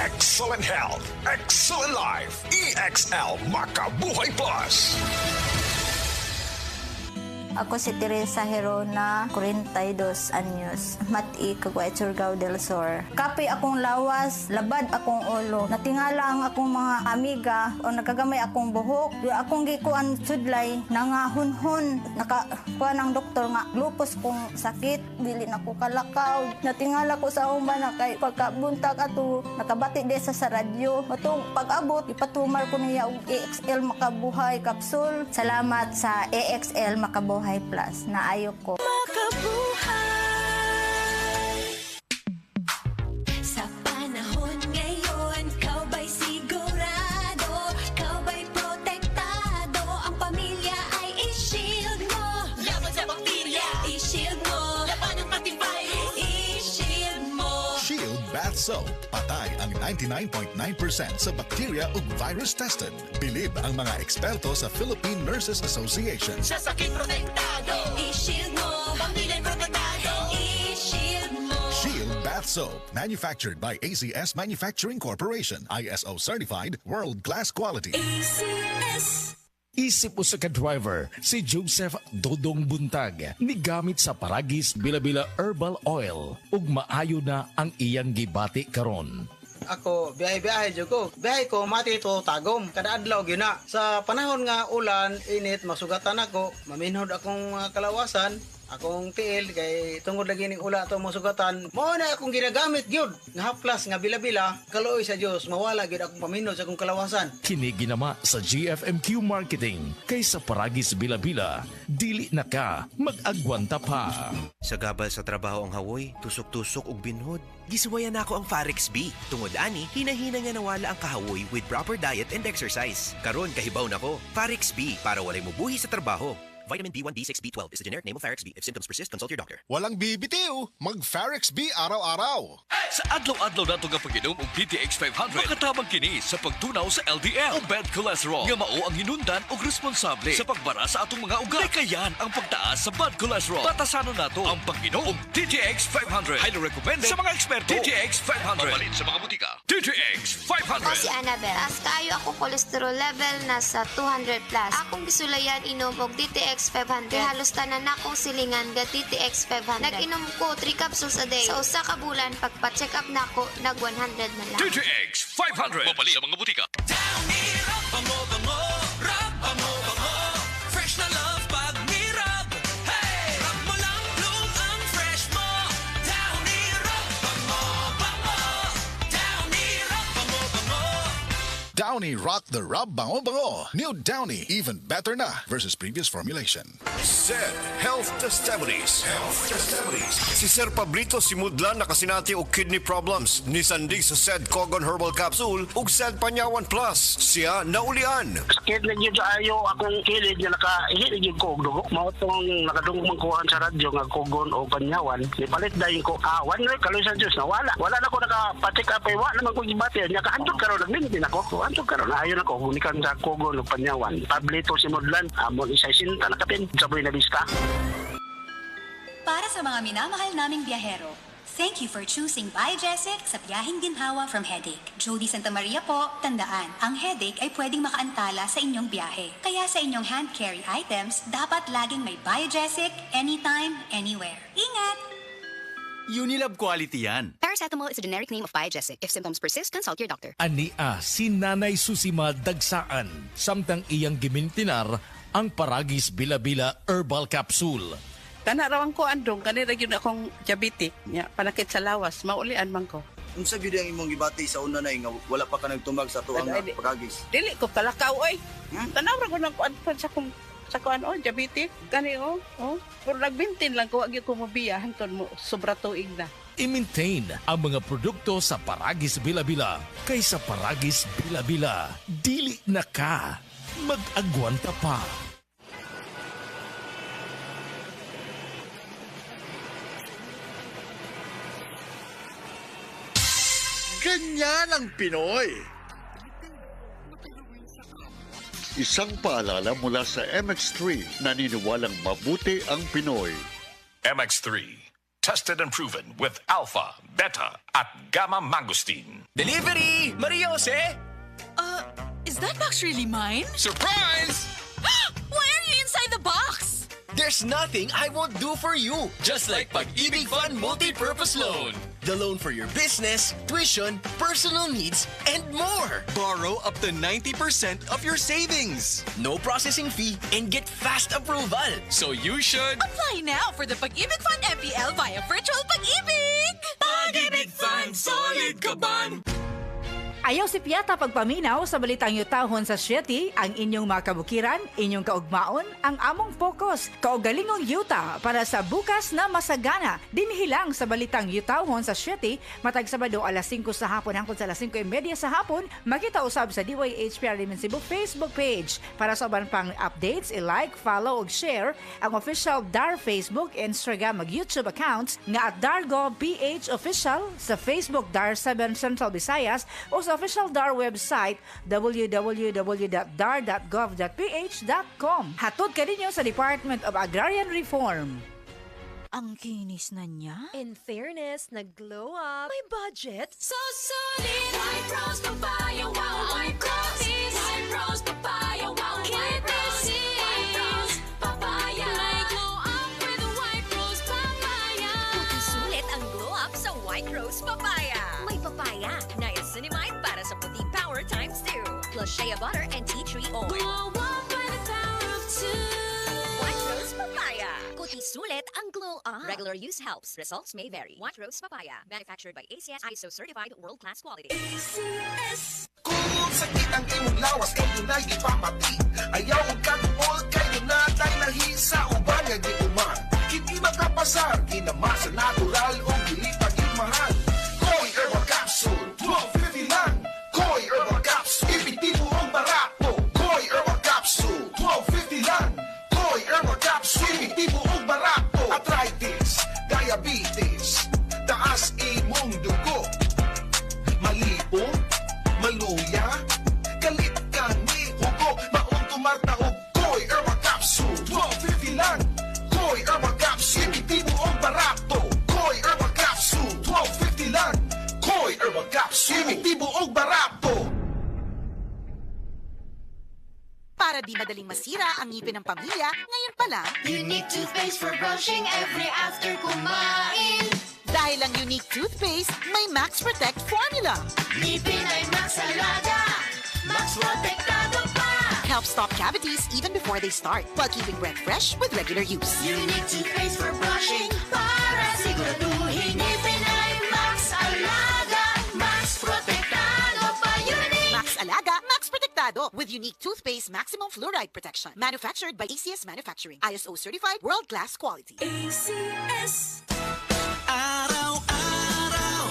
Excellent health, excellent life. EXL Makabuhay Plus. Ako si Teresa Herona, 42 anyos, Mati, Caguay, Surigao del Sur. Kapi akong lawas, labad akong ulo. Natingala ang akong mga amiga o nakagamay akong buhok. Yung akong gikuan sudlay, nangahunhon. Nakakuha ng doktor nga, lupus kong sakit, dili na ko kalakaw. Natingala ko sa umba na kay pagkabuntag ato, nakabati de sa radyo. Matong pag-abot, ipatumar ko niya og EXL Makabuhay Capsule. Salamat sa EXL Makabuhay Plus na ayok ko. Makabuhay! Sa panahon ngayon, kau ba'y sigurado? Kau ba'y protektado? Ang pamilya ay i-shield mo. Laban sa bakterya, i-shield mo. Laban ng pati virus, i-shield mo. Shield Bath Soap. Patay ang 99.9% sa bacteria ug virus tested. Bilib ang mga eksperto sa Philippine Nurses Association. Sa sakit protektado, i-shield mo. Pamilya'y protektado, i-shield mo. Shield Bath Soap. Manufactured by ACS Manufacturing Corporation. ISO certified, world-class quality. ACS. Isip mo sa ka-driver, si Joseph Dodong Buntag, nigamit sa Paragis Bila-Bila Herbal Oil, ug maayo na ang iyang gibati karon. Ako, biyahe-biyahe dyan ko. Biyahe ko, mati ito tagom. Kada adlaw yun na. Sa panahon nga ulan, init, masugatan ako. Maminhod akong kalawasan. Akong tiil, kay tungod lagi ning ula ito masugatan. Mao na akong ginagamit yun. Nga haplas, nga bila-bila. Kaluoy sa Diyos, mawala yun akong paminhod sa akong kalawasan. Kini ginama sa GFMQ Marketing, kaysa Paragis Bila-Bila, dili na ka, mag-agwanta pa. Sa gabal sa trabaho ang hawoy, tusok-tusok ug binhod. Gisuwayan nako ang Farex B. Tungod ani, hinahina nga nawala ang kahawoy with proper diet and exercise. Karon kahibaw nako, Farex B para walay mubuhi sa trabaho. Vitamin B1, B6, B12 is the generic name of Farex B. If symptoms persist, consult your doctor. Walang bibitiw, mag-Farex B araw-araw. Sa adlaw-adlaw nato nga pag-inom og DTX 500, makatabang kini sa pagtunaw sa LDL o bad cholesterol nga mao ang hinundan og responsable sa pagbara sa atong mga ugat. Kayan ang pagtaas sa bad cholesterol. Batasanon nato ang pag-inom og DTX 500. Highly recommended sa mga eksperto. DTX 500. Mabalin sa mga butika. DTX 500. Ako si Annabel. Taas kayo ako cholesterol level nasa 200 plus. Akong gisulayan inom og DTX 500. Halos tanan akong silingan ga DTX 500. Nag-inom ko 3 capsules a day. Sa usa ka bulan pagpa-check up nako nag 100 na lang. DTX 500. Mabalin sa mga butika. Downy Rub, bango, bango. Rub, bango, bango. Fresh na love pag ni-rub. Hey! Rub mo lang bloom ang fresh mo. Downy Rub, bango, bango. Downy Rub, bango, bango. Downy Rock the Rub Bango Bango. New Downy, even better na versus previous formulation. SED Health Testimonies. Si Sir Pablito Simudlan nakasinati og kidney problems. Nisandig sa SED Cogon Herbal Capsule ug SED Panyawan Plus. Siya naulian. Sakit lang yun ayo akong kilid nga nakahilig yung ko og dugo. Mao tong nakadungog kuhaan sa radyo nga Cogon o Panyawan. Ipalit dayon ko awan na kaloy sa Dios nawala. Wala na ko naka-check up ay wa naman ko gibati. Nya kahandog karon nagmintin ako. Andog karon ayon ako gunikan sa Cogon o Panyawan. Pablito Simudlan amon isa sinta nakapin sa buhay na bista. Para sa mga minamahal naming biyahero, thank you for choosing Biogesic sa biyaheng ginhawa from headache. Jody Santa Maria po, tandaan, ang headache ay pwedeng makaantala sa inyong biyahe. Kaya sa inyong hand carry items, dapat laging may Biogesic anytime, anywhere. Ingat! Unilab quality yan. Paracetamol is a generic name of Biogesic. If symptoms persist, consult your doctor. Ania si Nanay Susima Dagsaan, samtang iyang gimintinar ang Paragis Bila-Bila Herbal Capsule. Tanarawan ko andong kanira gyud akong diabetic nya panakit sa lawas maulian man ko. Unsa gyud ang imong gibati sa una na nga wala pa ka nagtumag sa tuang pagagis? Dili ko talakaw oy. Tanawra ko nang kuan sa kuan diabetic kani pero nagbintin lang ko agi ko mobiya hangtod mo sobra tuig na. I-maintain ang mga produkto sa Paragis Bila-Bila kaysa Paragis Bila-Bila. Dili na ka, mag-agwanta pa. Ganyan ang Pinoy. Isang paalala mula sa MX3, naniniwalang mabuti ang Pinoy. MX3, tested and proven with alpha, beta, at gamma mangosteen. Delivery! Maria Jose? Is that box really mine? Surprise! Why are you inside the box? There's nothing I won't do for you. Just like Pag-ibig Fund Multi-Purpose Loan. The loan for your business, tuition, personal needs, and more. Borrow up to 90% of your savings. No processing fee and get fast approval. So you should... Apply now for the Pag-ibig Fund MPL via Virtual Pag-ibig! Pag-ibig Fund, solid ka ban! Ayaw si Piata pagpaminaw sa balitang yutahon sa Sieti, ang inyong mga kabukiran, inyong kaugmaon, ang among focus, kaugalingong yuta para sa bukas na masagana. Dinhilang sa balitang yutahon sa Sieti, matag Sabado alas 5 sa hapon hangtod sa alas 5:30 sa hapon, makita usab sa DYHPR Cebu Facebook page. Para sa uban pang updates, i-like, follow ug share ang official DAR Facebook, Instagram ug YouTube accounts nga at DARGO.ph official sa Facebook DAR 7 Central Visayas o sa official DAR website www.dar.gov.ph.com. Hatod ka ninyo sa Department of Agrarian Reform. Ang kinis na niya? In fairness, nag-glow up. May budget? So solid, White Rose Papaya, wow, White Rose. White Rose Papaya, wow, White Rose. White Rose Papaya. May glow up with White Rose Papaya. Puti sulit ang glow up sa White Rose Papaya. May papaya, niacinamide para sa puti power times 2. Plus shea butter and tea tree oil. Glow up with the power of 2. White Rose Papaya. Puti sulit ang glow up. Regular use helps. Results may vary. White Rose Papaya. Manufactured by ACS ISO certified world-class quality. ACS. Kung sakit ang imong lawas, kayo na'y ipamati. Ayaw ang kaguol, kayo na tayo nahi sa uban nga giuman. Hindi makapasar, kinamasa natural o gilipagin mahal. Koi Herbal Capsule, 12.50 lang. Koi Herbal Capsule, epektibo ang barato. Koi Herbal Capsule, 12.50 lang. Koi Herbal Capsule, epektibo ang barato. Arthritis, diabetes, taas imong dugo, malipong, maluya, galit ka ni hugo, maong tumartaog. Koi Herbal Capsule, 12.50 lang. Koi Herbal Capsule, epektibo ang barato. Koi Herbal Capsule, 12.50 lang. Koi Herbal Capsule, epektibo ang barato. Para di madaling masira ang ngipin ng pamilya, ngayon pa lang, Unique toothpaste for brushing every after kumain. dahil ang Unique toothpaste may Max Protect formula. Ngipin ay Max Alaga, Max Protektado pa. Helps stop cavities even before they start, while keeping breath fresh with regular use. Unique toothpaste for brushing para siguraduhin ngipin ay Max Alaga, Max Protektado pa. Unique Max Alaga, Max Protectado with Unique toothpaste maximum fluoride protection. Manufactured by ACS Manufacturing. ISO certified world-class quality. ACS. Araw-araw,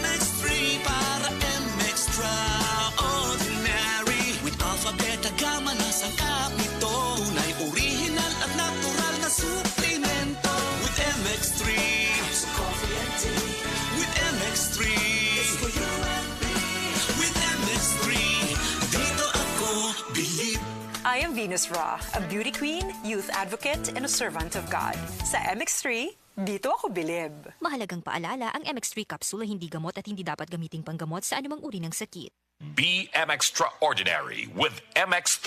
MX3 para MX-Traordinary. With alpha, beta, gamma na sangkap nito. Tunay, original at natural na suplemento. With MX3, it's coffee and tea. With MX3, it's for you and me. With MX3, dito ako believe. I am Venus Ra, a beauty queen, youth advocate, and a servant of God. Sa MX3, dito ako bilib. Mahalagang paalala, ang MX3 capsule ay hindi gamot at hindi dapat gamiting panggamot sa anumang uri ng sakit. Be MX-Traordinary with MX3.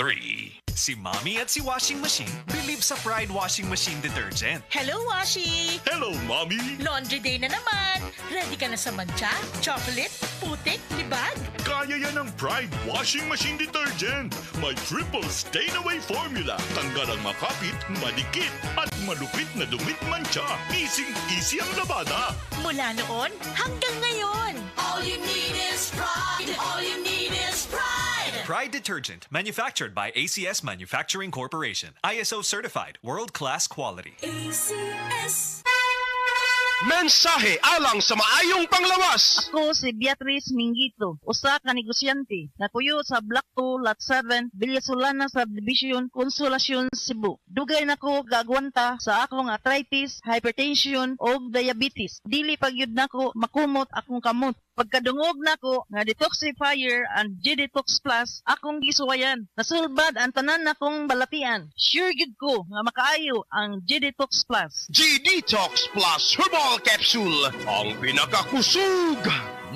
Si Mommy at si Washing Machine believe sa Pride Washing Machine Detergent. Hello, Washi! Hello, Mommy! Laundry day na naman! Ready ka na sa mancha, chocolate, putik, libag? Kaya yan ang Pride Washing Machine Detergent. May triple stain-away formula. Tanggal ang makapit, madikit, at malupit na dumit mancha. Easy ang labada. Mula noon hanggang ngayon. All you need is pride. All you need is pride. Pride Detergent, manufactured by ACS Manufacturing Corporation. ISO certified, world-class quality. ACS. Mensahe alang sa maayong panglawas. Ako si Beatrice Mingito, usa ka negosyante na kuyo sa Block 2, Lot 7, Villasolana Subdivision, Consolacion, Cebu. Dugay nako gagwanta sa akong arthritis, hypertension o diabetes. Dili pagyud nako makumot akong kamot. pagkadungog nako nga detoxifier and G-Detox Plus akong gisuwayan. Nasulbad ang tanan nakong balatian. Sure gid ko nga makaayo ang G-Detox Plus. G-Detox Plus Herbal Capsule, ang pinakakusog.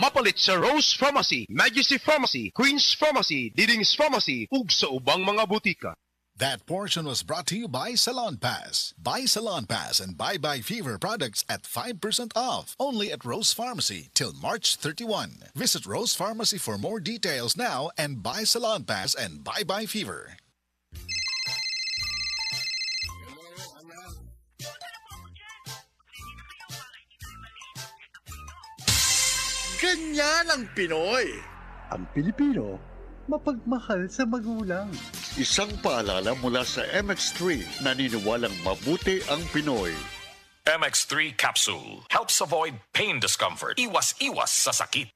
Mapalit sa Rose Pharmacy, Majesty Pharmacy, Queen's Pharmacy, Diding's Pharmacy, ug sa ubang mga butika. That portion was brought to you by Salon Pass. Buy Salon Pass and Bye Fever products at 5% off. Only at Rose Pharmacy till March 31. Visit Rose Pharmacy for more details now and buy Salon Pass and Bye Fever. Ganyan ang Pinoy. Ang Pilipino, mapagmahal sa magulang. Isang paalala mula sa MX3, naniniwalang mabuti ang Pinoy. MX3 Capsule helps avoid pain discomfort. Iwas-iwas sa sakit.